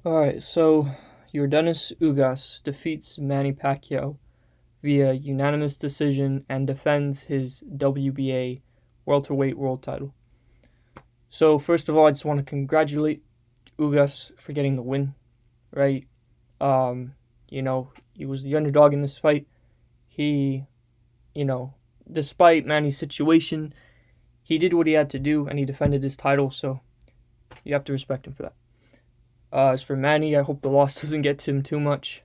Alright, so Yordenis Ugas defeats Manny Pacquiao via unanimous decision and defends his WBA welterweight world title. So first of all, I just want to congratulate Ugas for getting the win, right? He was the underdog in this fight. He, despite Manny's situation, he did what he had to do and he defended his title, so you have to respect him for that. As for Manny, I hope the loss doesn't get to him too much.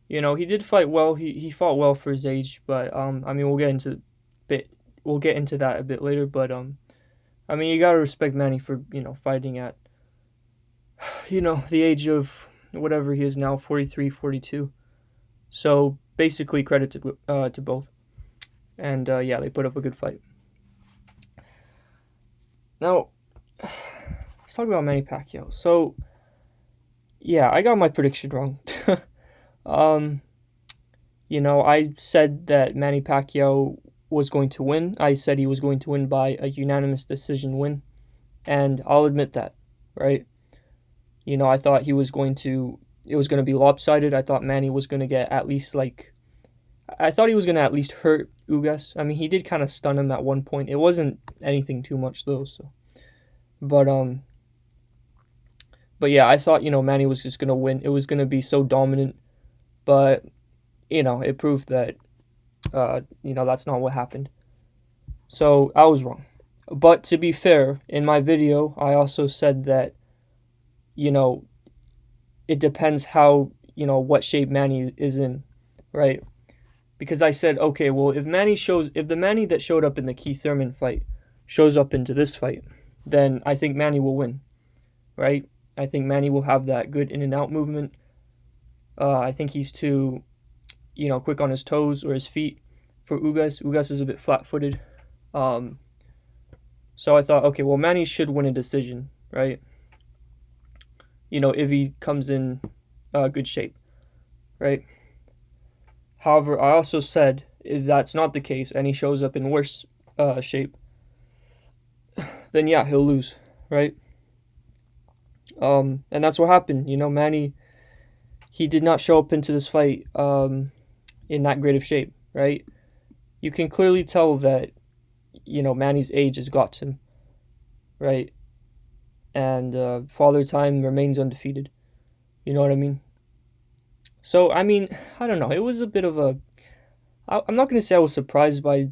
He did fight well. He fought well for his age, but we'll get into that a bit later. But you gotta respect Manny for fighting at the age of whatever he is now, 43, 42. So basically, credit to both. And yeah, they put up a good fight. Now, let's talk about Manny Pacquiao. So, yeah, I got my prediction wrong. I said that Manny Pacquiao was going to win. I said he was going to win by a unanimous decision win, and I'll admit that, right? I thought it was going to be lopsided. I thought Manny was going to get at least I thought he was going to at least hurt Ugas. I mean, he did kind of stun him at one point. It wasn't anything too much though, so. But yeah, I thought, Manny was just going to win. It was going to be so dominant, but it proved that that's not what happened. So, I was wrong. But to be fair, in my video, I also said that it depends how, what shape Manny is in, right? Because I said, okay, well, if the Manny that showed up in the Keith Thurman fight shows up into this fight, then I think Manny will win, right? I think Manny will have that good in and out movement. I think he's too, quick on his toes or his feet for Ugas. Ugas is a bit flat-footed. So I thought, okay, well, Manny should win a decision, right? If he comes in good shape, right? However, I also said if that's not the case and he shows up in worse shape, then yeah, he'll lose, right? And that's what happened. Manny, he did not show up into this fight in that great of shape, right? You can clearly tell that, Manny's age has got to him, right? And Father Time remains undefeated. You know what I mean? So, I don't know. It was a bit of a... I'm not going to say I was surprised by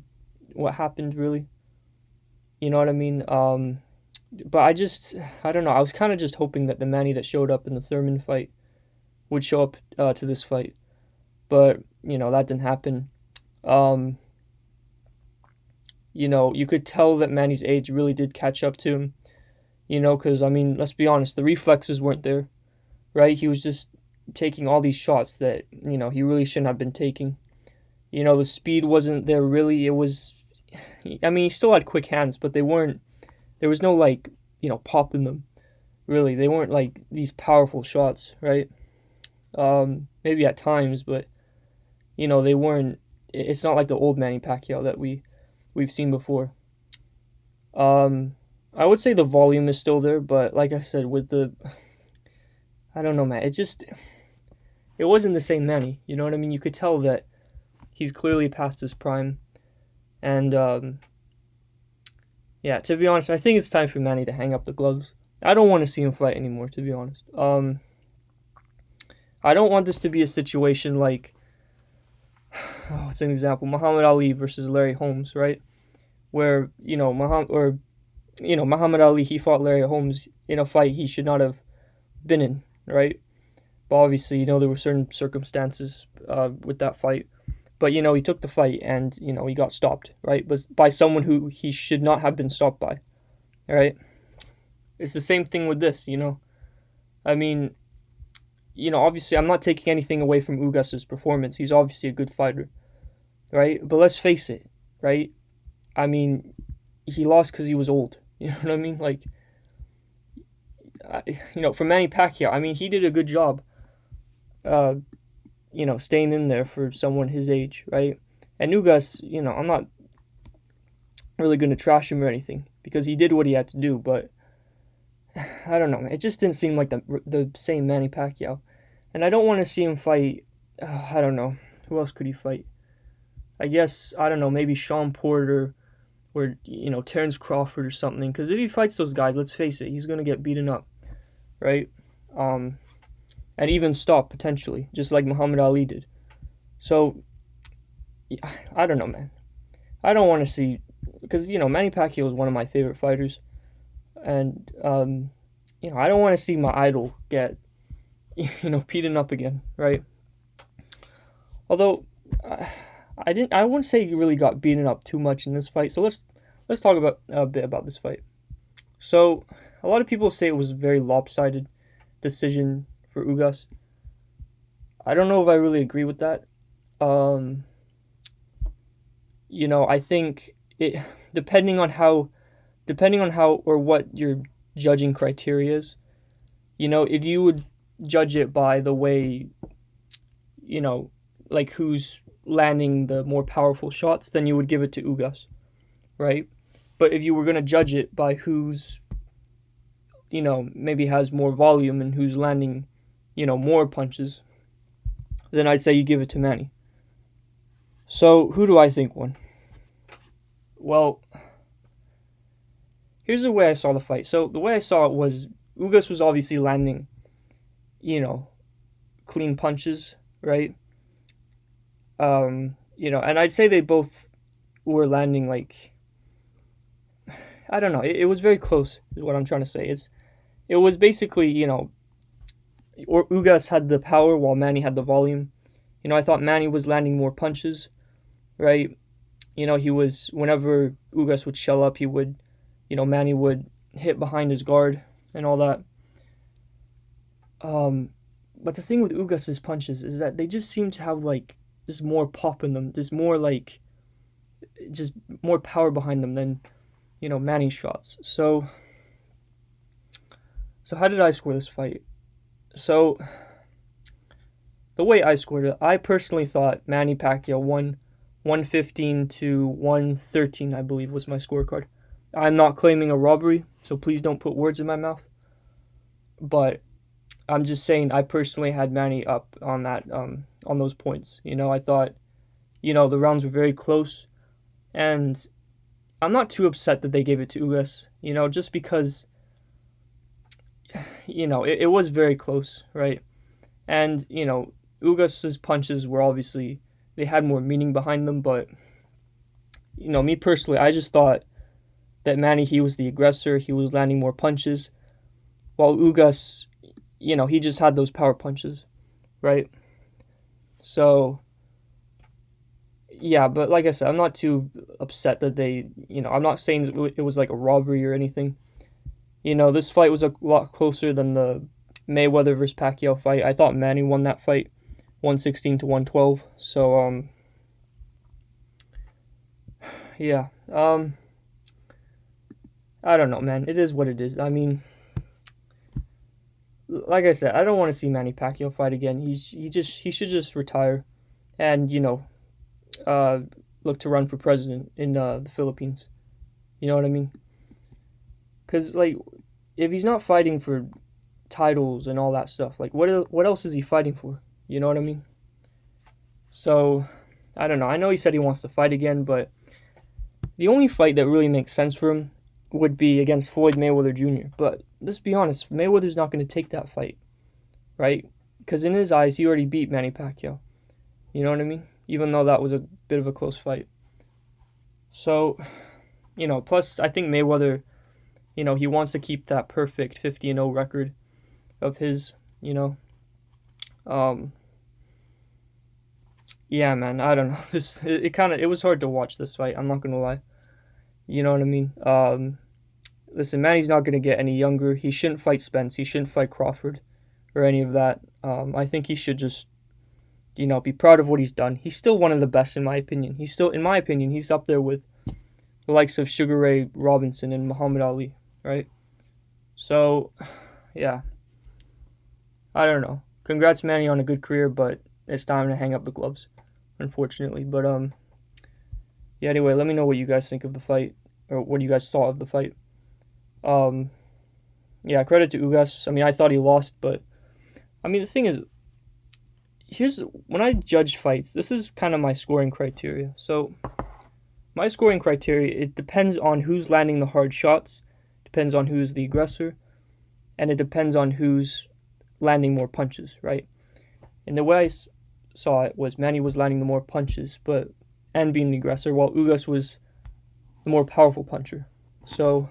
what happened, really. You know what I mean? But I don't know. I was kind of just hoping that the Manny that showed up in the Thurman fight would show up to this fight. But, that didn't happen. You could tell that Manny's age really did catch up to him. Because, let's be honest, the reflexes weren't there, right? He was just taking all these shots that, he really shouldn't have been taking. The speed wasn't there really. It was, he still had quick hands, but there was no, pop in them, really. They weren't, these powerful shots, right? Maybe at times, but, they weren't, it's not like the old Manny Pacquiao that we've seen before. I would say the volume is still there, but like I said, I don't know, man. It wasn't the same Manny. You know what I mean? You could tell that he's clearly past his prime. And, yeah, to be honest, I think it's time for Manny to hang up the gloves. I don't want to see him fight anymore, to be honest. I don't want this to be a situation like, what's an example? Muhammad Ali versus Larry Holmes, right? Where, Muhammad Ali, he fought Larry Holmes in a fight he should not have been in, right? But obviously, there were certain circumstances with that fight. But, he took the fight and, he got stopped, right? But by someone who he should not have been stopped by, right? It's the same thing with this, obviously, I'm not taking anything away from Ugas' performance. He's obviously a good fighter, right? But let's face it, right? He lost because he was old. You know what I mean? For Manny Pacquiao, he did a good job, staying in there for someone his age, right? And Ugas, I'm not really going to trash him or anything because he did what he had to do, but I don't know. It just didn't seem like the same Manny Pacquiao, and I don't want to see him fight. I don't know who else could he fight. I guess I don't know. Maybe Sean Porter or Terrence Crawford or something. Because if he fights those guys, let's face it, he's gonna get beaten up, right? Um, and even stop potentially, just like Muhammad Ali did. So yeah, I don't know, man. I don't want to see because Manny Pacquiao is one of my favorite fighters, and I don't want to see my idol get beaten up again, right? Although I wouldn't say he really got beaten up too much in this fight. So let's talk about a bit about this fight. So a lot of people say it was a very lopsided decision for Ugas. I don't know if I really agree with that. Um, I think it depending on how or what your judging criteria is. If you would judge it by the way, you know, like who's landing the more powerful shots, then you would give it to Ugas, right? But if you were gonna judge it by who's, maybe has more volume and who's landing, more punches, then I'd say you give it to Manny. So who do I think won? Well, here's the way I saw the fight. So the way I saw it was Ugas was obviously landing, you know, clean punches, right? And I'd say they both were landing like I don't know. It was very close. Is what I'm trying to say. It was basically Ugas had the power while Manny had the volume. I thought Manny was landing more punches, right? He was whenever Ugas would shell up, he would, Manny would hit behind his guard and all that. But the thing with Ugas's punches is that they just seem to have like just more pop in them. There's more like just more power behind them than Manny's shots. So how did I score this fight? So the way I scored it, I personally thought Manny Pacquiao won 115 to 113, I believe was my scorecard. I'm not claiming a robbery, so please don't put words in my mouth. But I'm just saying I personally had Manny up on that on those points. I thought the rounds were very close, and I'm not too upset that they gave it to Ugas. Just because it was very close, right? And Ugas's punches were obviously they had more meaning behind them, but me personally, I just thought that Manny he was the aggressor. He was landing more punches, while Ugas, he just had those power punches, right? So yeah, but like I said, I'm not too upset that they, I'm not saying it was like a robbery or anything. This fight was a lot closer than the Mayweather versus Pacquiao fight. I thought Manny won that fight, 116 to 112. So yeah, I don't know, man. It is what it is. I mean, like I said, I don't want to see Manny Pacquiao fight again. He should just retire, and uh, look to run for president in the Philippines. You know what I mean? Because like, if he's not fighting for titles and all that stuff, like what else is he fighting for? You know what I mean? So I don't know. I know he said he wants to fight again, but the only fight that really makes sense for him would be against Floyd Mayweather Jr. But let's be honest, Mayweather's not going to take that fight, right? Because in his eyes, he already beat Manny Pacquiao. You know what I mean? Even though that was a bit of a close fight. So, plus I think Mayweather, he wants to keep that perfect 50-0 record of his, Um, yeah, man, I don't know. It was hard to watch this fight. I'm not gonna lie. You know what I mean? Listen, Manny's not gonna get any younger. He shouldn't fight Spence. He shouldn't fight Crawford, or any of that. I think he should just, be proud of what he's done. He's still one of the best in my opinion. In my opinion, he's up there with the likes of Sugar Ray Robinson and Muhammad Ali, right? So, yeah, I don't know. Congrats, Manny, on a good career, but it's time to hang up the gloves, unfortunately. But yeah. Anyway, let me know what you guys think of the fight, or what you guys thought of the fight. Um, yeah, credit to Ugas. I mean, I thought he lost, but I mean, the thing is, here's when I judge fights, this is kind of my scoring criteria. So, my scoring criteria, it depends on who's landing the hard shots, depends on who's the aggressor, and it depends on who's landing more punches, right? And the way I saw it was Manny was landing the more punches, but and being the aggressor, while Ugas was the more powerful puncher. So,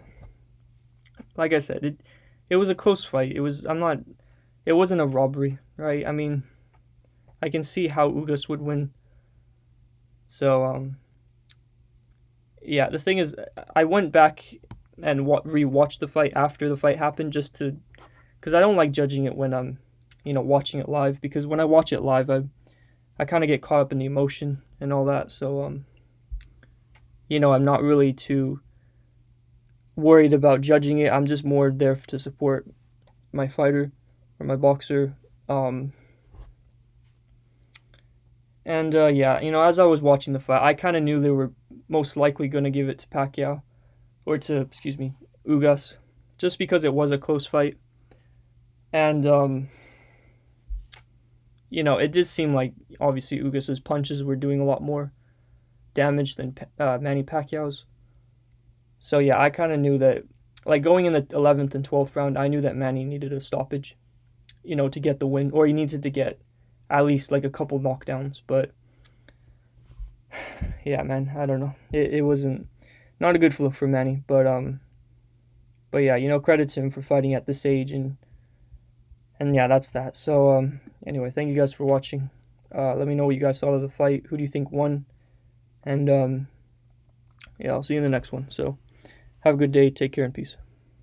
like I said, it was a close fight. It wasn't a robbery, right? I mean, I can see how Ugas would win. So, yeah, the thing is, I went back and rewatched the fight after the fight happened just to, because I don't like judging it when I'm, watching it live. Because when I watch it live, I kind of get caught up in the emotion and all that. So, I'm not really too worried about judging it. I'm just more there to support my fighter or my boxer. And yeah, as I was watching the fight, I kind of knew they were most likely going to give it to Pacquiao or to, excuse me, Ugas, just because it was a close fight. And it did seem like obviously Ugas's punches were doing a lot more damage than Manny Pacquiao's. So yeah, I kind of knew that, like going in the 11th and 12th round, I knew that Manny needed a stoppage, to get the win, or he needed to get at least like a couple knockdowns. But yeah, man, I don't know. It wasn't not a good look for Manny, but yeah, credit to him for fighting at this age, and yeah, that's that. So anyway, thank you guys for watching. Let me know what you guys thought of the fight. Who do you think won? And yeah, I'll see you in the next one. So have a good day. Take care and peace.